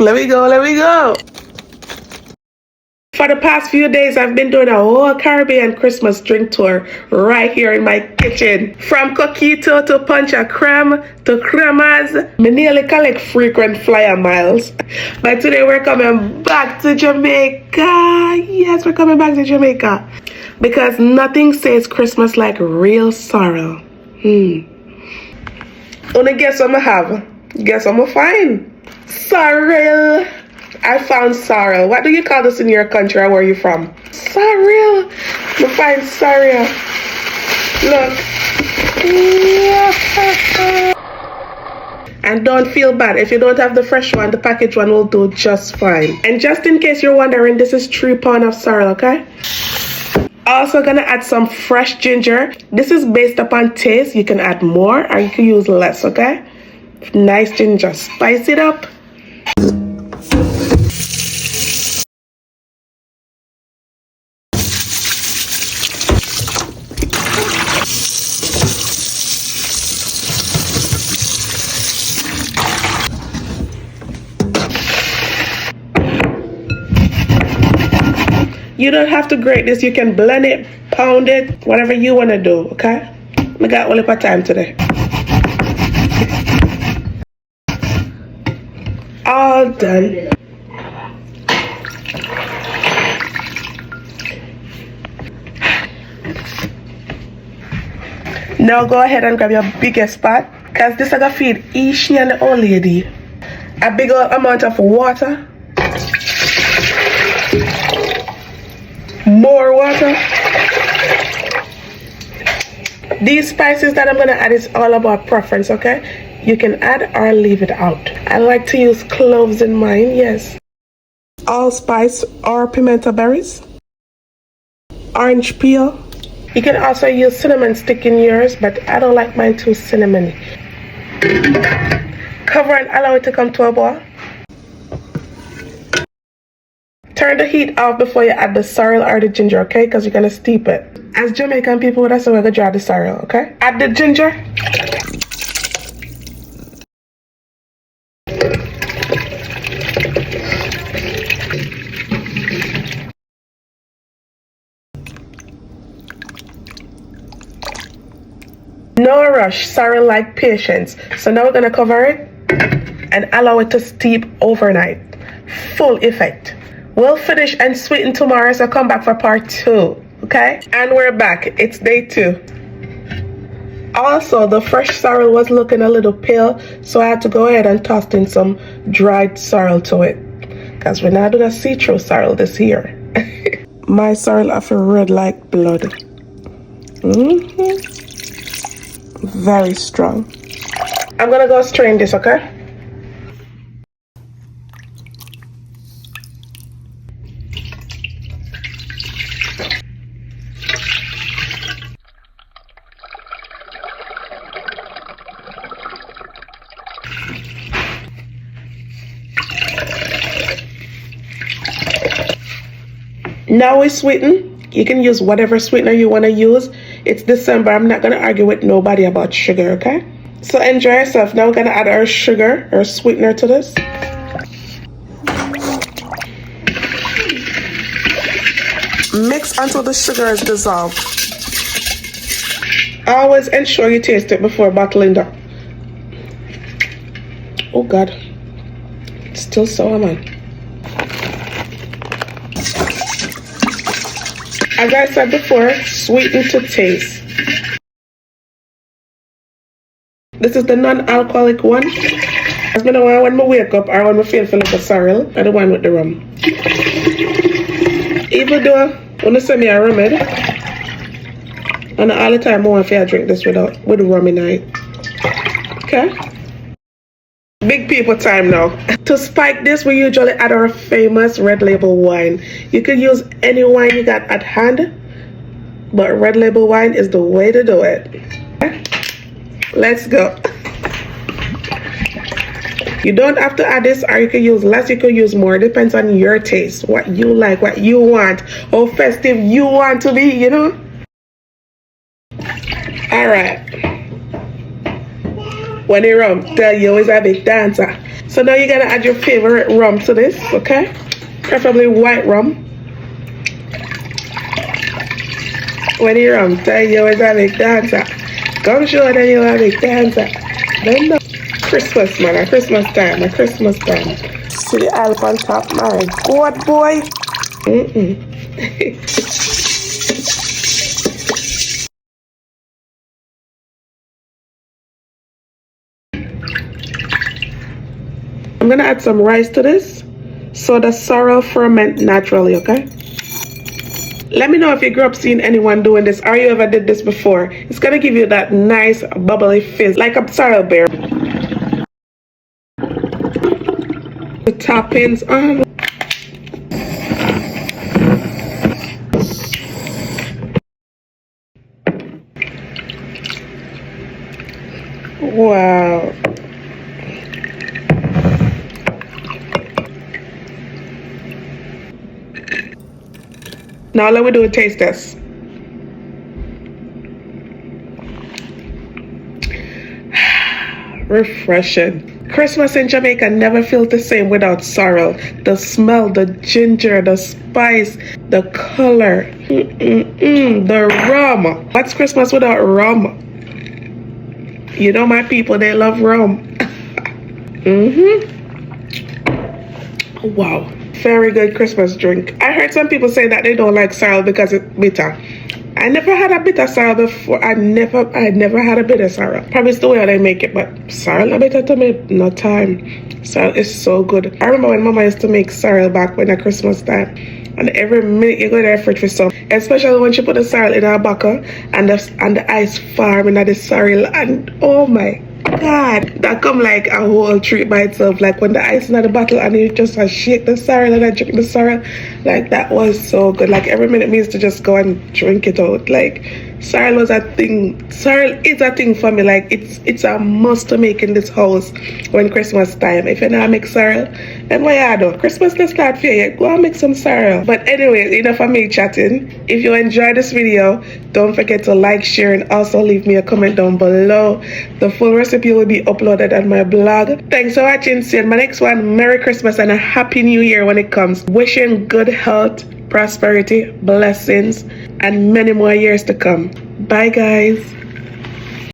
Let me go, let me go. For the past few days, I've been doing a whole Caribbean Christmas drink tour right here in my kitchen. From coquito to puncha creme to cremas, me nearly collect frequent flyer miles. But today we're coming back to Jamaica. Yes, we're coming back to Jamaica. Because nothing says Christmas like real sorrel. Wanna guess what I have? Guess what I'm gonna find? Sorrel. I found sorrel. What do you call this in your country or where are you from? Sorrel. You find sorrel. Look. And don't feel bad. If you don't have the fresh one, the packaged one will do just fine. And just in case you're wondering, this is 3 pounds of sorrel, okay? Also gonna add some fresh ginger. This is based upon taste. You can add more or you can use less, okay? Nice ginger. Spice it up. You don't have to grate this. You can blend it, pound it, whatever you want to do, okay? We got all of our time today. All done. Now go ahead and grab your biggest pot, because this is going to feed each and the old lady a big old amount of water. More water. These spices that I'm gonna add is all about preference, okay? You can add or leave it out. I like to use cloves in mine, yes. Allspice or pimento berries. Orange peel. You can also use cinnamon stick in yours, but I don't like mine too cinnamony. Cover and allow it to come to a boil. Turn the heat off before you add the sorrel or the ginger, okay? Because you're going to steep it. As Jamaican people, that's how we're going to dry the sorrel, okay? Add the ginger. No rush, sorrel like patience. So now we're going to cover it and allow it to steep overnight. Full effect. We'll finish and sweeten tomorrow, so come back for part 2, okay? And we're back. It's day 2. Also, the fresh sorrel was looking a little pale, so I had to go ahead and toss in some dried sorrel to it. Because we're not doing a see-through sorrel this year. My sorrel are red like blood. Very strong. I'm gonna go strain this, okay? Now we sweeten. You can use whatever sweetener you want to use. It's December. I'm not going to argue with nobody about sugar, okay? So enjoy yourself. Now we're going to add our sugar, our sweetener to this. Mix until the sugar is dissolved. Always ensure you taste it before bottling up. Oh God. It's still sour, man. As I said before, sweeten to taste. This is the non-alcoholic one. That's been a while when I wake up or when I feel like a sorrel, I the one with the rum. Even though when you send me a remedy, and all the time I want to drink this with rum in it. Okay? Big people time now. To spike this, we usually add our famous red label wine. You could use any wine you got at hand, but red label wine is the way to do it. Okay? Let's go. You don't have to add this, or you can use less, you can use more. Depends on your taste, what you like, what you want, how festive you want to be, you know? All right. When the rum tell you is a big dancer. So now you're gonna add your favorite rum to this, okay? Preferably white rum. When the rum tell you is a big dancer. Come show that you're a big dancer. Don't know. Christmas, man, a Christmas time, a Christmas time. See the alp on top, my God, boy. I'm gonna add some rice to this so the sorrel ferment naturally, okay? Let me know if you grew up seeing anyone doing this or you ever did this before. It's gonna give you that nice bubbly fizz like a sorrel beer. The toppings on. Wow. Now let me do a taste test. Refreshing. Christmas in Jamaica never feels the same without sorrel. The smell, the ginger, the spice, the color, the rum. What's Christmas without rum? You know my people, they love rum. Wow. Very good Christmas drink. I heard some people say that they don't like sorrel because it's bitter. I never had a bitter sorrel before. I never had a bitter sorrel. Probably it's the way they make it, but sorrel not bitter to me. No time. Sorrel is so good. I remember when Mama used to make sorrel back when at Christmas time. And every minute you go to the fridge for some. Especially when she put the sorrel in her bucket and the ice farm and the sorrel. And oh my God, that come like a whole treat by itself. Like when the ice in the bottle and you just shake the sorrel and I drink the sorrel. Like that was so good. Like every minute means to just go and drink it out. Like sorrel was a thing. Sorrel is a thing for me. Like it's a must to make in this house when Christmas time. If you not make sorrel, then what you do? Christmas not start for you. Go and make some sorrel. But anyways, enough of me chatting. If you enjoyed this video, don't forget to like, share, and also leave me a comment down below. The full recipe will be uploaded on my blog. Thanks for watching. See you in my next one. Merry Christmas and a Happy New Year when it comes. Wishing good health, prosperity, blessings, and many more years to come. Bye, guys.